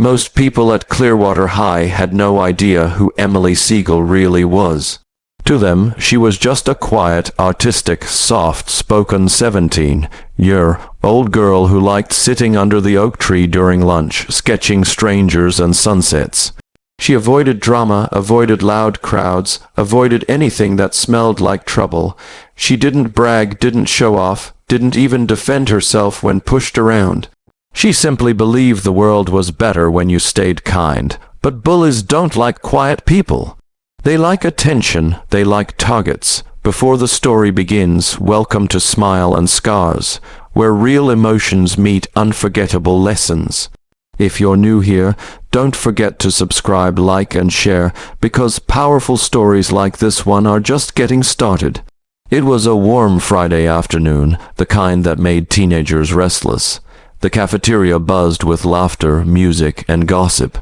Most people at Clearwater High had no idea who Emily Seagal really was. To them, she was just a quiet, artistic, soft-spoken 17-year-old girl who liked sitting under the oak tree during lunch, sketching strangers and sunsets. She avoided drama, avoided loud crowds, avoided anything that smelled like trouble. She didn't brag, didn't show off, didn't even defend herself when pushed around. She simply believed the world was better when you stayed kind. But bullies don't like quiet people. They like attention, they like targets. Before the story begins, welcome to Smile and Scars, where real emotions meet unforgettable lessons. If you're new here, don't forget to subscribe, like, and share, because powerful stories like this one are just getting started. It was a warm Friday afternoon, the kind that made teenagers restless. The cafeteria buzzed with laughter, music, and gossip.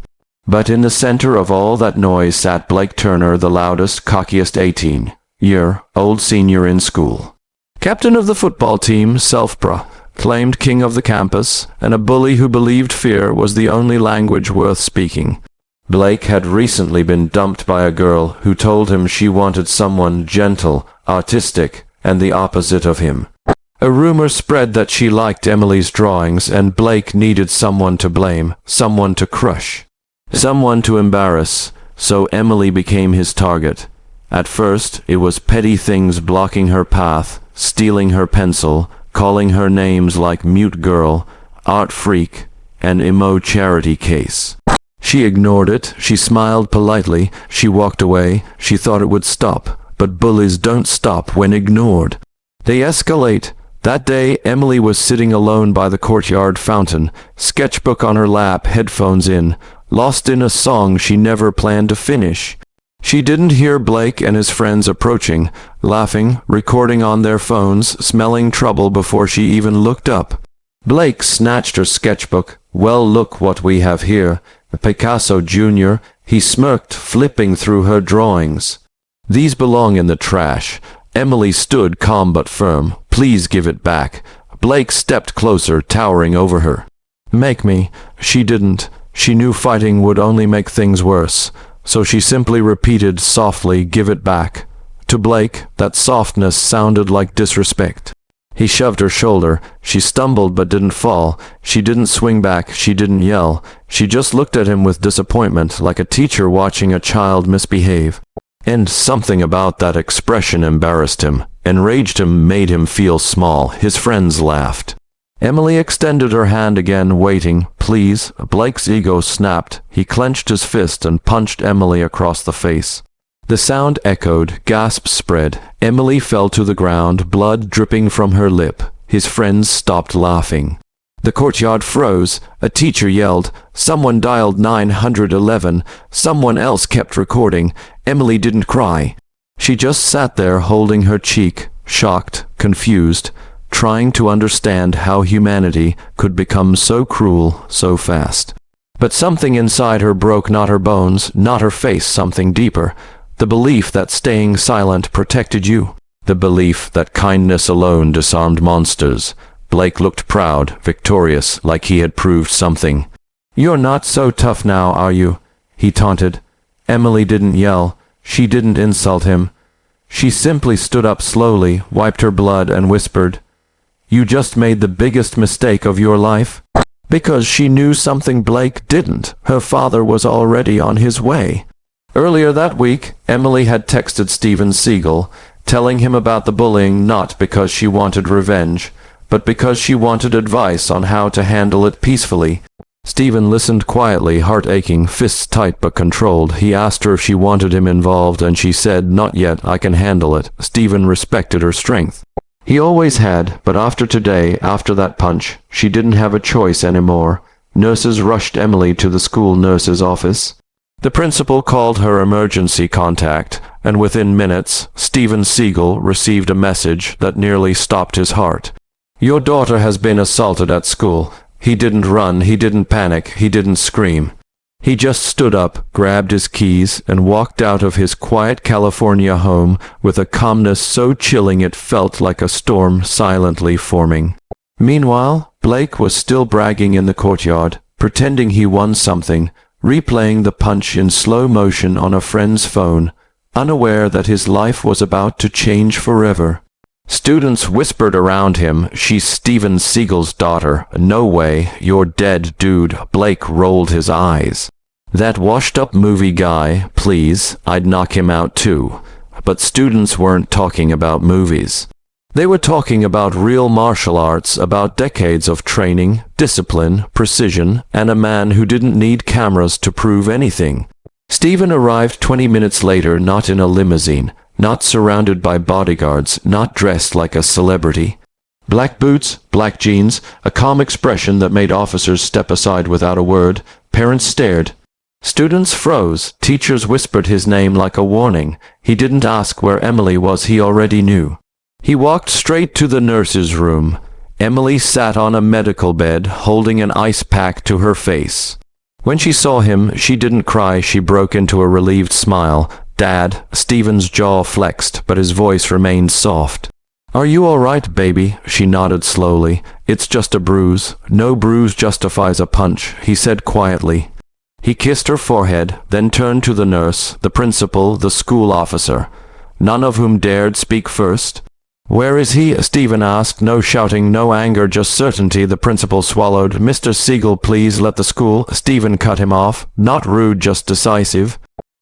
But in the center of all that noise sat Blake Turner, the loudest, cockiest 18-year-old senior in school. Captain of the football team, self-proclaimed king of the campus, and a bully who believed fear was the only language worth speaking. Blake had recently been dumped by a girl who told him she wanted someone gentle, artistic, and the opposite of him. A rumor spread that she liked Emily's drawings, and Blake needed someone to blame, someone to crush, someone to embarrass, so Emily became his target. At first, it was petty things blocking her path, stealing her pencil, calling her names like mute girl, art freak, and emo charity case. She ignored it, she smiled politely, she walked away, she thought it would stop, but bullies don't stop when ignored. They escalate. That day, Emily was sitting alone by the courtyard fountain, sketchbook on her lap, headphones in, lost in a song she never planned to finish. She didn't hear Blake and his friends approaching, laughing, recording on their phones, smelling trouble before she even looked up. Blake snatched her sketchbook. "Well, look what we have here. Picasso Jr." He smirked, flipping through her drawings. "These belong in the trash." Emily stood calm but firm. "Please give it back." Blake stepped closer, towering over her. "Make me." She didn't. She knew fighting would only make things worse. So she simply repeated softly, "Give it back." To Blake, that softness sounded like disrespect. He shoved her shoulder. She stumbled but didn't fall. She didn't swing back. She didn't yell. She just looked at him with disappointment, like a teacher watching a child misbehave. And something about that expression embarrassed him, enraged him, made him feel small. His friends laughed. Emily extended her hand again, waiting. "Please." Blake's ego snapped. He clenched his fist and punched Emily across the face. The sound echoed, gasps spread. Emily fell to the ground, blood dripping from her lip. His friends stopped laughing. The courtyard froze. A teacher yelled. Someone dialed 911. Someone else kept recording. Emily didn't cry. She just sat there holding her cheek, shocked, confused, trying to understand how humanity could become so cruel so fast. But something inside her broke, not her bones, not her face, something deeper. The belief that staying silent protected you. The belief that kindness alone disarmed monsters. Blake looked proud, victorious, like he had proved something. "You're not so tough now, are you?" he taunted. Emily didn't yell. She didn't insult him. She simply stood up slowly, wiped her blood, and whispered, "You just made the biggest mistake of your life." Because she knew something Blake didn't. Her father was already on his way. Earlier that week, Emily had texted Steven Seagal, telling him about the bullying, not because she wanted revenge, but because she wanted advice on how to handle it peacefully. Steven listened quietly, heart aching, fists tight but controlled. He asked her if she wanted him involved, and she said, "Not yet, I can handle it." Steven respected her strength. He always had, but after today, after that punch, she didn't have a choice anymore. Nurses rushed Emily to the school nurse's office. The principal called her emergency contact, and within minutes, Steven Seagal received a message that nearly stopped his heart. "Your daughter has been assaulted at school." He didn't run, he didn't panic, he didn't scream. He just stood up, grabbed his keys, and walked out of his quiet California home with a calmness so chilling it felt like a storm silently forming. Meanwhile, Blake was still bragging in the courtyard. pretending he won something, replaying the punch in slow motion on a friend's phone, unaware that his life was about to change forever. Students whispered around him, "She's Steven Seagal's daughter. No way, you're dead, dude." Blake rolled his eyes. "That washed-up movie guy, please, I'd knock him out too." But students weren't talking about movies. They were talking about real martial arts, about decades of training, discipline, precision, and a man who didn't need cameras to prove anything. Steven arrived 20 minutes later, not in a limousine, not surrounded by bodyguards, not dressed like a celebrity. Black boots, black jeans, a calm expression that made officers step aside without a word. Parents stared. Students froze. Teachers whispered his name like a warning. He didn't ask where Emily was, he already knew. He walked straight to the nurse's room. Emily sat on a medical bed, holding an ice pack to her face. When she saw him, she didn't cry, she broke into a relieved smile. "Dad." Steven's jaw flexed, but his voice remained soft. "Are you all right, baby?" She nodded slowly. "It's just a bruise. No bruise justifies a punch," he said quietly. He kissed her forehead, then turned to the nurse, the principal, the school officer, none of whom dared speak first. "Where is he?" Steven asked. No shouting, no anger, just certainty. The principal swallowed. "Mr. Seagal, please let the school." Steven cut him off. Not rude, just decisive.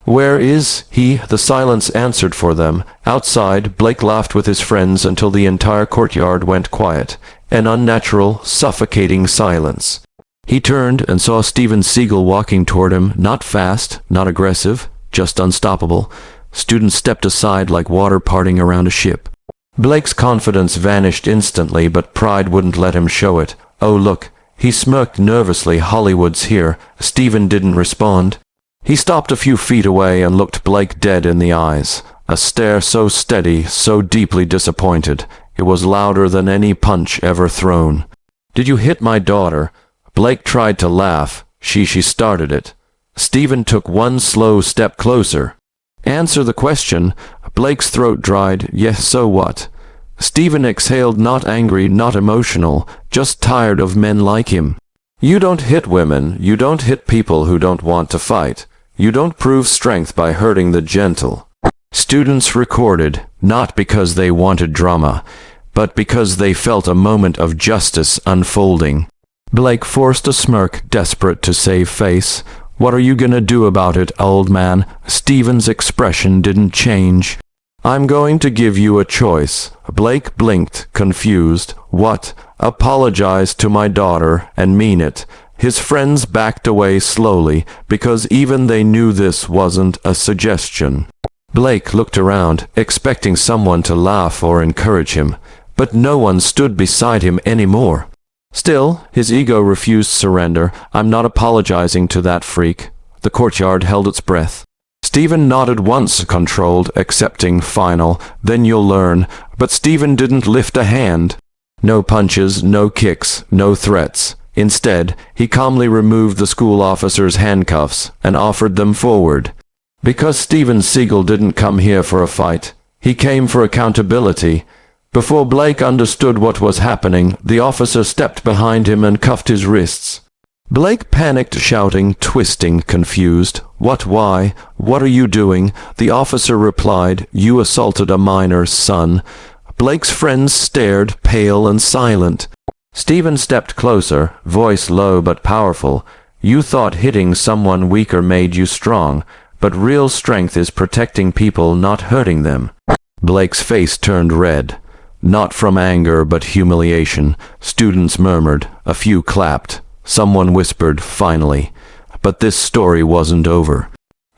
"Where is he?" The silence answered for them. Outside, Blake laughed with his friends until the entire courtyard went quiet. An unnatural, suffocating silence. He turned and saw Steven Seagal walking toward him, not fast, not aggressive, just unstoppable. Students stepped aside like water parting around a ship. Blake's confidence vanished instantly, but pride wouldn't let him show it. "Oh, look." He smirked nervously. "Hollywood's here." Steven didn't respond. He stopped a few feet away and looked Blake dead in the eyes. A stare so steady, so deeply disappointed. It was louder than any punch ever thrown. "Did you hit my daughter?" Blake tried to laugh. She started it. Steven took one slow step closer. "Answer the question." Blake's throat dried. "Yes, so what?" Steven exhaled, not angry, not emotional, just tired of men like him. "You don't hit women. You don't hit people who don't want to fight. You don't prove strength by hurting the gentle." Students recorded, not because they wanted drama, but because they felt a moment of justice unfolding. Blake forced a smirk, desperate to save face. "What are you gonna do about it, old man?" Steven's expression didn't change. "I'm going to give you a choice." Blake blinked, confused. "What?" "Apologize to my daughter and mean it." His friends backed away slowly, because even they knew this wasn't a suggestion. Blake looked around, expecting someone to laugh or encourage him, but no one stood beside him anymore. Still, his ego refused surrender. "I'm not apologizing to that freak." The courtyard held its breath. Steven nodded once, controlled, accepting, final. "Then you'll learn." But Steven didn't lift a hand. No punches, no kicks, no threats. Instead, he calmly removed the school officer's handcuffs and offered them forward. Because Steven Seagal didn't come here for a fight. He came for accountability. Before Blake understood what was happening, the officer stepped behind him and cuffed his wrists. Blake panicked, shouting, twisting, confused. "What? Why? What are you doing?" The officer replied, "You assaulted a minor, son." Blake's friends stared, pale and silent. Steven stepped closer, voice low but powerful. "You thought hitting someone weaker made you strong, but real strength is protecting people, not hurting them." Blake's face turned red. Not from anger, but humiliation. Students murmured. A few clapped. Someone whispered, "Finally." But this story wasn't over.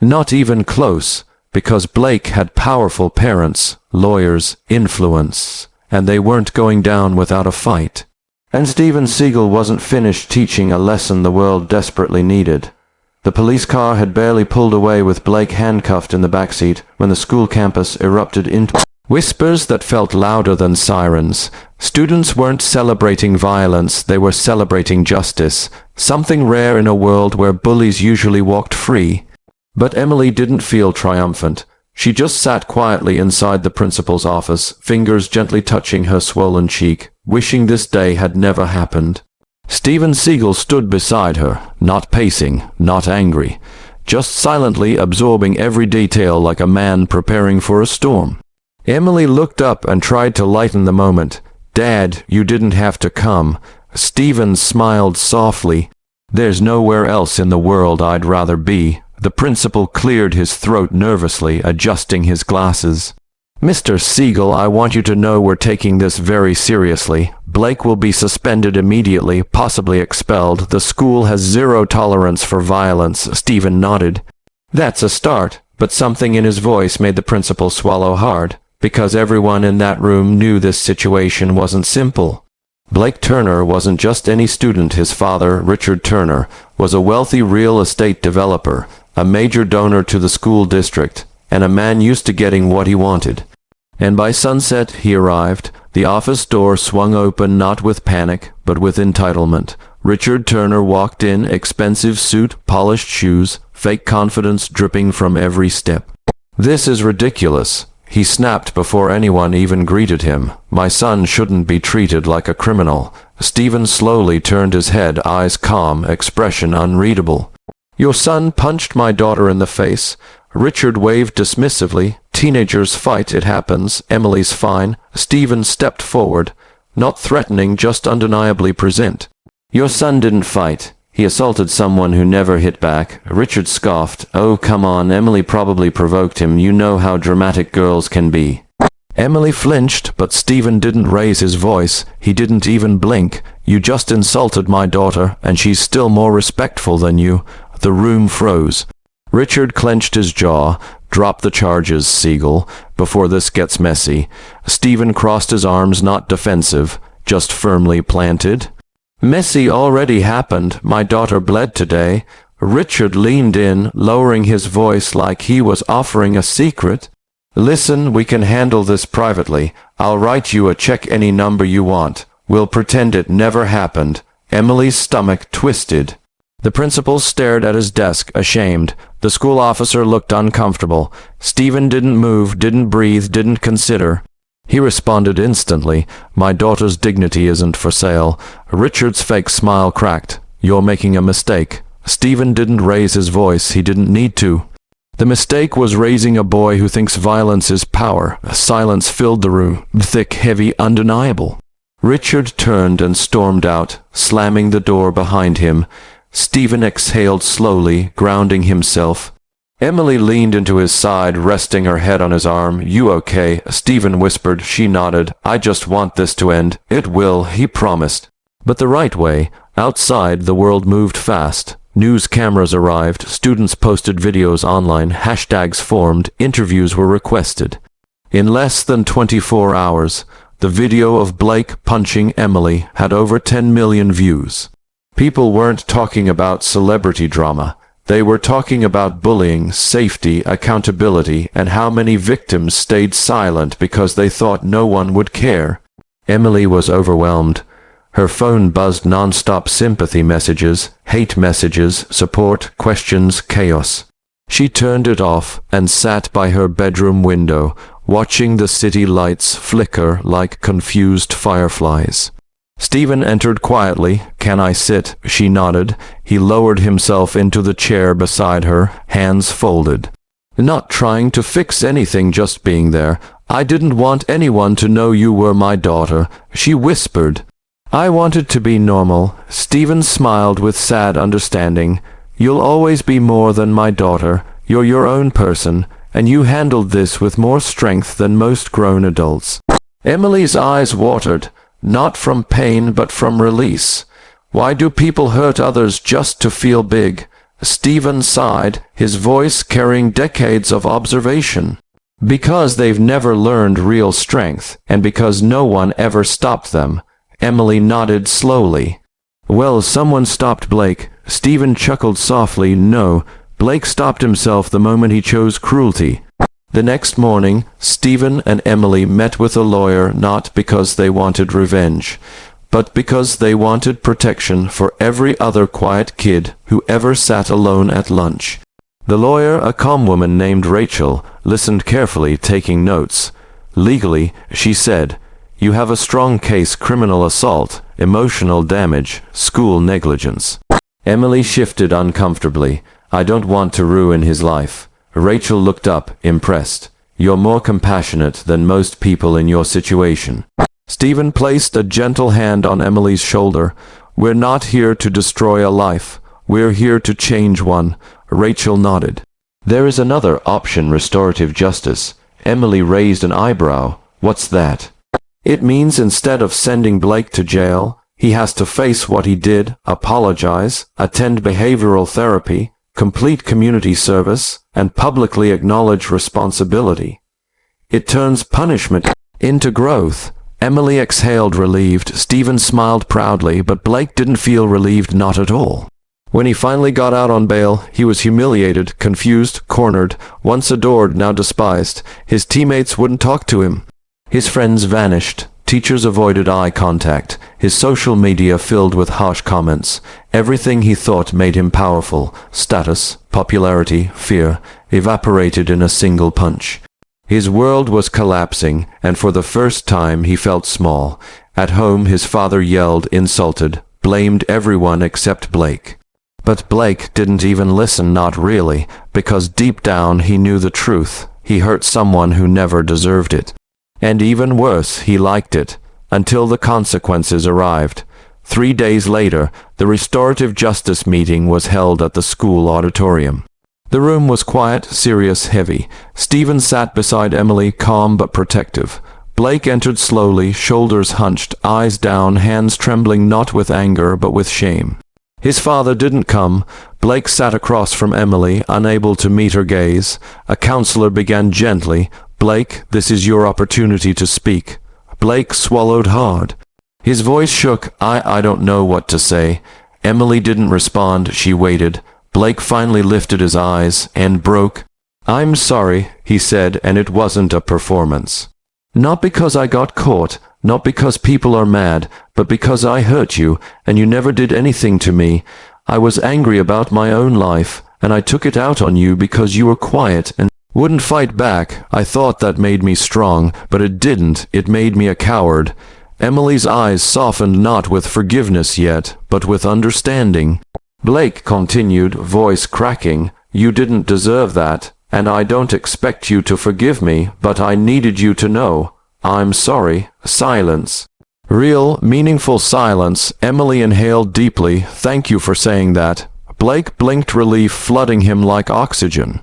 Not even close, because Blake had powerful parents, lawyers, influence, and they weren't going down without a fight. And Steven Seagal wasn't finished teaching a lesson the world desperately needed. The police car had barely pulled away with Blake handcuffed in the backseat when the school campus erupted into whispers that felt louder than sirens. Students weren't celebrating violence, they were celebrating justice, something rare in a world where bullies usually walked free. But Emily didn't feel triumphant. She just sat quietly inside the principal's office, fingers gently touching her swollen cheek, wishing this day had never happened. Steven Seagal stood beside her, not pacing, not angry, just silently absorbing every detail like a man preparing for a storm. Emily looked up and tried to lighten the moment. "Dad, you didn't have to come." Steven smiled softly. "There's nowhere else in the world I'd rather be." The principal cleared his throat nervously, adjusting his glasses. "Mr. Seagal, I want you to know we're taking this very seriously. Blake will be suspended immediately, possibly expelled. The school has zero tolerance for violence." Steven nodded. "That's a start," but something in his voice made the principal swallow hard, because everyone in that room knew this situation wasn't simple. Blake Turner wasn't just any student. His father, Richard Turner, was a wealthy real estate developer, a major donor to the school district, and a man used to getting what he wanted. And by sunset he arrived. The office door swung open, not with panic, but with entitlement. Richard Turner walked in, expensive suit, polished shoes, fake confidence dripping from every step. "This is ridiculous," he snapped before anyone even greeted him. "My son shouldn't be treated like a criminal." Steven slowly turned his head, eyes calm, expression unreadable. "Your son punched my daughter in the face." Richard waved dismissively. "Teenagers fight, it happens. Emily's fine." Steven stepped forward, not threatening, just undeniably present. "Your son didn't fight. He assaulted someone who never hit back." Richard scoffed. "Oh, come on, Emily probably provoked him. You know how dramatic girls can be." Emily flinched, but Steven didn't raise his voice. He didn't even blink. "You just insulted my daughter, and she's still more respectful than you." The room froze. Richard clenched his jaw. "Drop the charges, Seagal, before this gets messy." Steven crossed his arms, not defensive, just firmly planted. "Messy already happened. My daughter bled today." Richard leaned in, lowering his voice like he was offering a secret. "Listen, we can handle this privately. I'll write you a check any number you want. We'll pretend it never happened." Emily's stomach twisted. The principal stared at his desk, ashamed. The school officer looked uncomfortable. Steven didn't move, didn't breathe, didn't consider. He responded instantly. "My daughter's dignity isn't for sale." Richard's fake smile cracked. "You're making a mistake." Steven didn't raise his voice. He didn't need to. The mistake was raising a boy who thinks violence is power. Silence filled the room, thick, heavy, undeniable. Richard turned and stormed out, slamming the door behind him. Steven exhaled slowly, grounding himself. Emily leaned into his side, resting her head on his arm. "You okay?" Steven whispered. She nodded. "I just want this to end." "It will," he promised. But the right way. Outside, the world moved fast. News cameras arrived, students posted videos online, hashtags formed, interviews were requested. In less than 24 hours, the video of Blake punching Emily had over 10 million views. People weren't talking about celebrity drama. They were talking about bullying, safety, accountability, and how many victims stayed silent because they thought no one would care. Emily was overwhelmed. Her phone buzzed non-stop, sympathy messages, hate messages, support, questions, chaos. She turned it off and sat by her bedroom window, watching the city lights flicker like confused fireflies. Steven entered quietly. "Can I sit?" She nodded. He lowered himself into the chair beside her, hands folded. "Not trying to fix anything, just being there. I didn't want anyone to know you were my daughter," she whispered. "I wanted to be normal." Steven smiled with sad understanding. "You'll always be more than my daughter. You're your own person, and you handled this with more strength than most grown adults." Emily's eyes watered. Not from pain, but from release. Why do people hurt others just to feel big? Steven sighed, his voice carrying decades of observation. Because they've never learned real strength, and because no one ever stopped them. Emily nodded slowly. "Well, someone stopped Blake." Steven chuckled softly. "No, Blake stopped himself the moment he chose cruelty." The next morning, Steven and Emily met with a lawyer, not because they wanted revenge, but because they wanted protection for every other quiet kid who ever sat alone at lunch. The lawyer, a calm woman named Rachel, listened carefully, taking notes. "Legally," she said, You have a strong case: criminal assault, emotional damage, school negligence. Emily shifted uncomfortably. I don't want to ruin his life. Rachel looked up, impressed. You're more compassionate than most people in your situation. Steven placed a gentle hand on Emily's shoulder. We're not here to destroy a life. We're here to change one. Rachel nodded. There is another option: restorative justice. Emily raised an eyebrow. What's that? It means instead of sending Blake to jail, he has to face what he did, apologize, attend behavioral therapy, complete community service, and publicly acknowledge responsibility. It turns punishment into growth. Emily exhaled, relieved. Steven smiled proudly, but Blake didn't feel relieved, not at all. When he finally got out on bail, he was humiliated, confused, cornered, once adored, now despised. His teammates wouldn't talk to him. His friends vanished. Teachers avoided eye contact. His social media filled with harsh comments. Everything he thought made him powerful, status, popularity, fear, evaporated in a single punch. His world was collapsing, and for the first time he felt small. At home his father yelled, insulted, blamed everyone except Blake. But Blake didn't even listen, not really, because deep down he knew the truth. He hurt someone who never deserved it. And even worse, he liked it, until the consequences arrived. 3 days later, the restorative justice meeting was held at the school auditorium. The room was quiet, serious, heavy. Steven sat beside Emily, calm but protective. Blake entered slowly, shoulders hunched, eyes down, hands trembling, not with anger but with shame. His father didn't come. Blake sat across from Emily, unable to meet her gaze. A counselor began gently, Blake, this is your opportunity to speak. Blake swallowed hard. His voice shook. I don't know what to say. Emily didn't respond. She waited. Blake finally lifted his eyes and broke. I'm sorry, he said, and it wasn't a performance. Not because I got caught, not because people are mad, but because I hurt you, and you never did anything to me. I was angry about my own life, and I took it out on you because you were quiet and wouldn't fight back. I thought that made me strong, but it didn't. It made me a coward. Emily's eyes softened, not with forgiveness yet, but with understanding. Blake continued, voice cracking, you didn't deserve that, and I don't expect you to forgive me, but I needed you to know. I'm sorry. Silence. Real, meaningful silence. Emily inhaled deeply. Thank you for saying that. Blake blinked, relief flooding him like oxygen.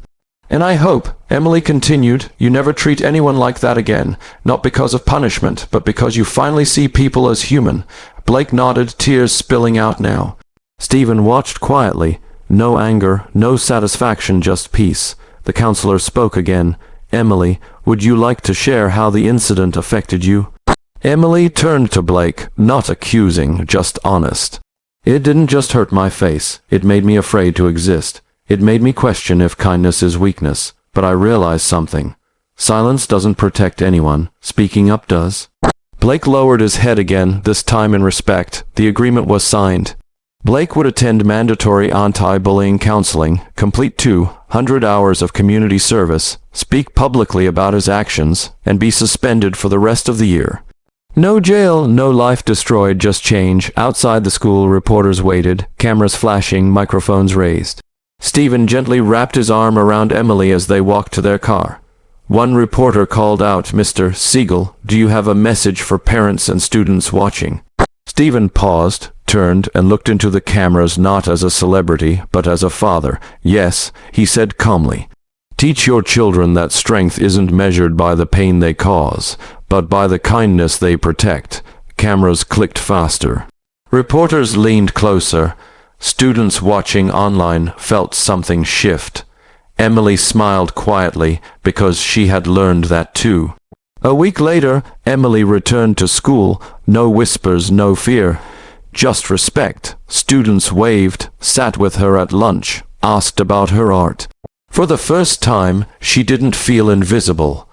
And I hope, Emily continued, you never treat anyone like that again, not because of punishment, but because you finally see people as human. Blake nodded, tears spilling out now. Steven watched quietly. No anger, no satisfaction, just peace. The counselor spoke again. Emily, would you like to share how the incident affected you? Emily turned to Blake, not accusing, just honest. It didn't just hurt my face. It made me afraid to exist. It made me question if kindness is weakness. But I realized something. Silence doesn't protect anyone. Speaking up does. Blake lowered his head again, this time in respect. The agreement was signed. Blake would attend mandatory anti-bullying counseling, complete 200 hours of community service, speak publicly about his actions, and be suspended for the rest of the year. No jail, no life destroyed, just change. Outside the school, reporters waited, cameras flashing, microphones raised. Steven gently wrapped his arm around Emily as they walked to their car. One reporter called out, Mr. Seagal, do you have a message for parents and students watching? Steven paused, turned, and looked into the cameras, not as a celebrity, but as a father. Yes, he said calmly. Teach your children that strength isn't measured by the pain they cause, but by the kindness they protect. Cameras clicked faster. Reporters leaned closer. Students watching online felt something shift. Emily smiled quietly because she had learned that too. A week later, Emily returned to school. No whispers, no fear. Just respect. Students waved, sat with her at lunch, asked about her art. For the first time, she didn't feel invisible.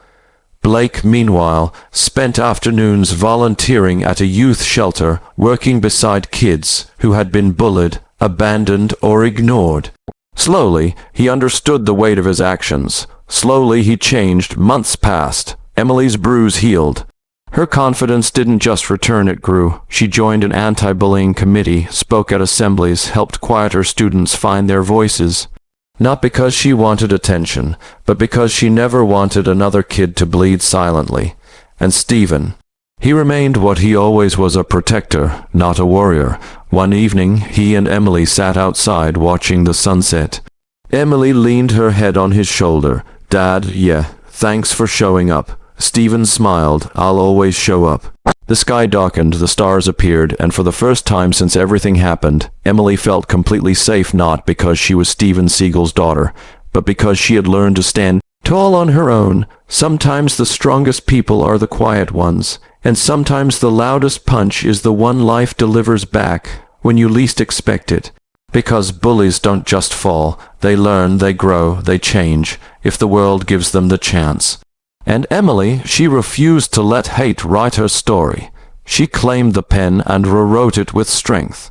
Blake, meanwhile, spent afternoons volunteering at a youth shelter, working beside kids who had been bullied, abandoned, or ignored. Slowly, he understood the weight of his actions. Slowly, he changed. Months passed. Emily's bruise healed. Her confidence didn't just return, it grew. She joined an anti-bullying committee, spoke at assemblies, helped quieter students find their voices. Not because she wanted attention, but because she never wanted another kid to bleed silently. And Steven, he remained what he always was, a protector, not a warrior. One evening, he and Emily sat outside watching the sunset. Emily leaned her head on his shoulder. "Dad, yeah, thanks for showing up." Steven smiled. "I'll always show up." The sky darkened, the stars appeared, and for the first time since everything happened, Emily felt completely safe, not because she was Steven Seagal's daughter, but because she had learned to stand tall on her own. Sometimes the strongest people are the quiet ones, and sometimes the loudest punch is the one life delivers back when you least expect it. Because bullies don't just fall, they learn, they grow, they change, if the world gives them the chance. And Emily, she refused to let hate write her story. She claimed the pen and rewrote it with strength.